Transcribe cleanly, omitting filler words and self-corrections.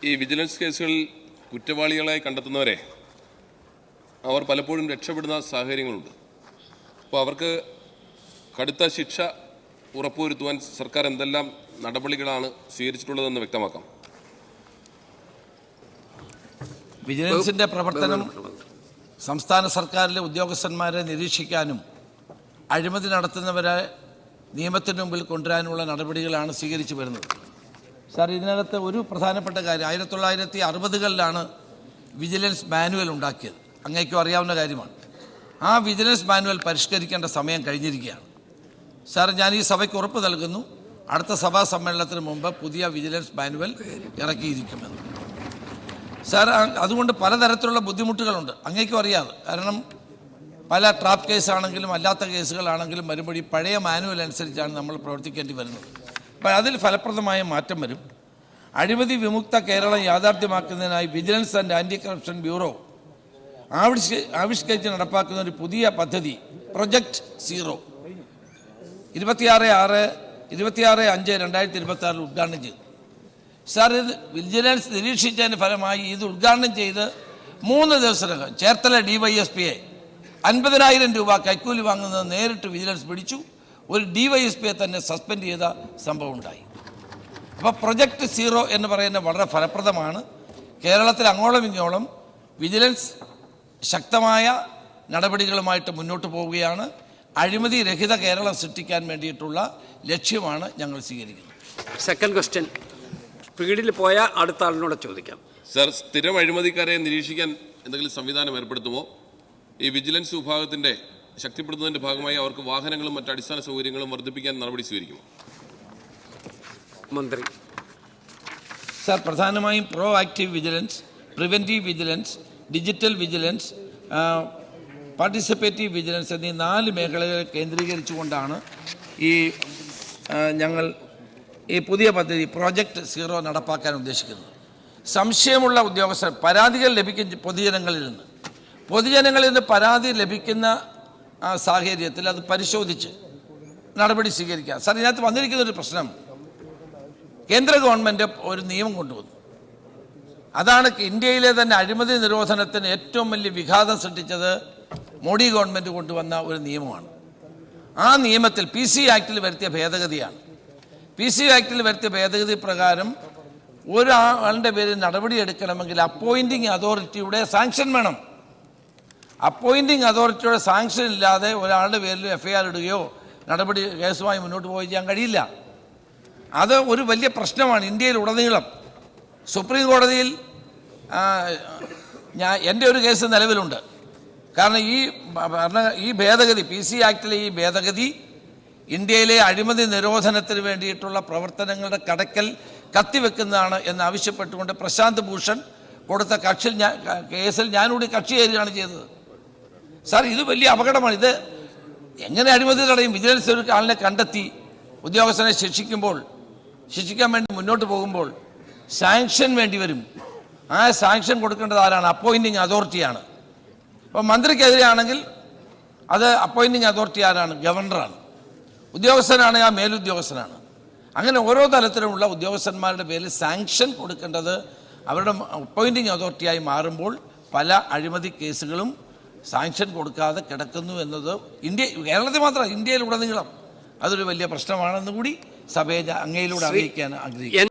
ഈ വിജിലൻസ് കേസുകളിൽ കുറ്റവാളികളായി കണ്ടെത്തുന്നവരെ അവർ പലപ്പോഴും രക്ഷപ്പെടുന്ന സാഹചര്യങ്ങളുണ്ട്. അപ്പോൾ അവർക്ക് കടുത്ത ശിക്ഷ ഉറപ്പുവരുത്തുവാൻ സർക്കാർ എന്തെല്ലാം നടപടികളാണ് സ്വീകരിച്ചിട്ടുള്ളതെന്ന് വ്യക്തമാക്കാം. വിജിലൻസിൻ്റെ പ്രവർത്തനം സംസ്ഥാന സർക്കാരിലെ ഉദ്യോഗസ്ഥന്മാരെ നിരീക്ഷിക്കാനും അഴിമതി നടത്തുന്നവരെ നിയമത്തിന് മുമ്പിൽ കൊണ്ടുവരാനുള്ള നടപടികളാണ് സ്വീകരിച്ചു വരുന്നത്. സാർ, ഇതിനകത്ത് ഒരു പ്രധാനപ്പെട്ട കാര്യം 1960കളിലാണ് വിജിലൻസ് മാനുവൽ ഉണ്ടാക്കിയത്. അങ്ങേക്കും അറിയാവുന്ന കാര്യമാണ്. ആ വിജിലൻസ് മാനുവൽ പരിഷ്കരിക്കേണ്ട സമയം കഴിഞ്ഞിരിക്കുകയാണ്. സാർ, ഞാൻ ഈ സഭയ്ക്ക് ഉറപ്പ് നൽകുന്നു, അടുത്ത സഭാ സമ്മേളനത്തിന് മുമ്പ് പുതിയ വിജിലൻസ് മാനുവൽ ഇറക്കിയിരിക്കുമെന്ന്. സാർ, അതുകൊണ്ട് പലതരത്തിലുള്ള ബുദ്ധിമുട്ടുകളുണ്ട്, അങ്ങേക്കും അറിയാതെ. കാരണം പല ട്രാപ്പ് കേസാണെങ്കിലും അല്ലാത്ത കേസുകളാണെങ്കിലും വരുമ്പോൾ ഈ പഴയ മാനുവൽ അനുസരിച്ചാണ് നമ്മൾ പ്രവർത്തിക്കേണ്ടി വരുന്നത്. അപ്പോൾ അതിൽ ഫലപ്രദമായ മാറ്റം വരും. അഴിമതി വിമുക്ത കേരളം യാഥാർത്ഥ്യമാക്കുന്നതിനായി vigilance and anti corruption bureau ആവിഷ്കരിച്ച് നടപ്പാക്കുന്ന ഒരു പുതിയ പദ്ധതി പ്രൊജക്ട് സീറോ 26/5/2026 ഉദ്ഘാടനം ചെയ്തു. സാർ, ഇത് വിജിലൻസ് നിരീക്ഷിച്ചതിന് ഫലമായി ഇത് ഉദ്ഘാടനം ചെയ്ത് 3 ദിവസത്തിനകം ചേർത്തല DYSPയെ 50,000 രൂപ കൈക്കൂലി വാങ്ങുന്നത് നേരിട്ട് വിജിലൻസ് പിടിച്ചു. ഒരു DYSPയെ തന്നെ സസ്പെൻഡ് ചെയ്ത സംഭവം ഉണ്ടായി. അപ്പോൾ പ്രൊജക്ട് സീറോ എന്ന് പറയുന്നത് വളരെ ഫലപ്രദമാണ്. കേരളത്തിൽ അങ്ങോളം ഇങ്ങോളം വിജിലൻസ് ശക്തമായ നടപടികളുമായിട്ട് മുന്നോട്ട് പോവുകയാണ്. അഴിമതി രഹിത കേരളം സൃഷ്ടിക്കാൻ വേണ്ടിയിട്ടുള്ള ലക്ഷ്യമാണ് ഞങ്ങൾ സ്വീകരിക്കുന്നത്. സെക്കൻഡ് ക്വസ്റ്റ്യൻ സ്പീഡിൽ പോയ അടുത്ത ആളിനോട് ചോദിക്കാം. സർ, സ്ഥിരം അഴിമതിക്കാരെ നിരീക്ഷിക്കാൻ എന്തെങ്കിലും സംവിധാനം ഏർപ്പെടുത്തുമോ? ഈ വിജിലൻസ് വിഭാഗത്തിൻ്റെ ശക്തിപ്പെടുത്തുന്നതിൻ്റെ ഭാഗമായി അവർക്ക് വാഹനങ്ങളും മറ്റ് അടിസ്ഥാന സൗകര്യങ്ങളും വർദ്ധിപ്പിക്കാൻ നടപടി സ്വീകരിക്കുമോ? മന്ത്രി. സാർ, പ്രധാനമായും pro active vigilance, preventive vigilance, digital vigilance, participative vigilance എന്നീ 4 മേഖലകൾ കേന്ദ്രീകരിച്ചുകൊണ്ടാണ് ഞങ്ങൾ ഈ പുതിയ പദ്ധതി പ്രോജക്റ്റ് സീറോ നടപ്പാക്കാൻ ഉദ്ദേശിക്കുന്നത്. സംശയമുള്ള ഉദ്യോഗസ്ഥർ, പരാതികൾ ലഭിക്കുന്ന പൊതുജനങ്ങളിൽ നിന്ന് പരാതി ലഭിക്കുന്ന സാഹചര്യത്തിൽ അത് പരിശോധിച്ച് നടപടി സ്വീകരിക്കുക. സാർ, ഇതിനകത്ത് വന്നിരിക്കുന്നൊരു പ്രശ്നം, കേന്ദ്ര ഗവൺമെൻറ് ഒരു നിയമം കൊണ്ടുവന്നു. അതാണ് ഇന്ത്യയിലെ തന്നെ അഴിമതി നിരോധനത്തിന് ഏറ്റവും വലിയ വിഘാതം സൃഷ്ടിച്ചത്. മോഡി ഗവൺമെൻറ് കൊണ്ടുവന്ന ഒരു നിയമമാണ്. ആ നിയമത്തിൽ PC ആക്ടിൽ വരുത്തിയ ഭേദഗതിയാണ്. PC ആക്ടിൽ വരുത്തിയ ഭേദഗതി പ്രകാരം ഒരാളുടെ പേരിൽ നടപടിയെടുക്കണമെങ്കിൽ അപ്പോയിൻറ്റിംഗ് അതോറിറ്റിയുടെ സാങ്ഷൻ വേണം. അപ്പോയിൻറ്റിംഗ് അതോറിറ്റിയുടെ സാങ്ഷൻ ഇല്ലാതെ ഒരാളുടെ പേരിൽ FIR ഇടുകയോ നടപടി കേസുമായി മുന്നോട്ട് പോയി ചെയ്യാൻ കഴിയില്ല. അത് ഒരു വലിയ പ്രശ്നമാണ് ഇന്ത്യയിലുടനീളം. സുപ്രീം കോടതിയിൽ എൻ്റെ ഒരു കേസ് നിലവിലുണ്ട്. കാരണം ഈ ഭേദഗതി, PC ആക്ടിലെ ഈ ഭേദഗതി ഇന്ത്യയിലെ അഴിമതി നിരോധനത്തിന് വേണ്ടിയിട്ടുള്ള പ്രവർത്തനങ്ങളുടെ കടക്കൽ കത്തിവെക്കുന്നതാണ് എന്നാവശ്യപ്പെട്ടുകൊണ്ട് പ്രശാന്ത് ഭൂഷൺ കൊടുത്ത കേസിൽ ഞാനൂടി കക്ഷി ചേരുകയാണ് ചെയ്തത്. സാർ, ഇത് വലിയ അപകടമാണ്. ഇത് എങ്ങനെ അഴിമതി തടയും? വിജിലൻസ് ഒരു ആളിനെ കണ്ടെത്തി ഉദ്യോഗസ്ഥനെ ശിക്ഷിക്കാൻ വേണ്ടി മുന്നോട്ട് പോകുമ്പോൾ സാങ്ഷൻ വേണ്ടി വരും. ആ സാങ്ഷൻ കൊടുക്കേണ്ടത് ആരാണ്? അപ്പോയിൻറ്റിംഗ് അതോറിറ്റിയാണ്. അപ്പോൾ മന്ത്രിക്കെതിരെയാണെങ്കിൽ അത് അപ്പോയിൻറ്റിംഗ് അതോറിറ്റി ആരാണ്? ഗവർണറാണ്. ഉദ്യോഗസ്ഥനാണെങ്കിൽ ആ മേലുദ്യോഗസ്ഥനാണ്. അങ്ങനെ ഓരോ തലത്തിലുമുള്ള ഉദ്യോഗസ്ഥന്മാരുടെ പേരിൽ സാങ്ഷൻ കൊടുക്കേണ്ടത് അവരുടെ അപ്പോയിൻറ്റിംഗ് അതോറിറ്റിയായി മാറുമ്പോൾ പല അഴിമതി കേസുകളും സാങ്ഷൻ കൊടുക്കാതെ കിടക്കുന്നു എന്നത് കേരളത്തിൽ മാത്രമല്ല ഇന്ത്യയിലുടനീളം അതൊരു വലിയ പ്രശ്നമാണെന്ന് കൂടി സഭയെ അങ്ങയിലൂടെ അറിയിക്കാൻ ആഗ്രഹിക്കുന്നു.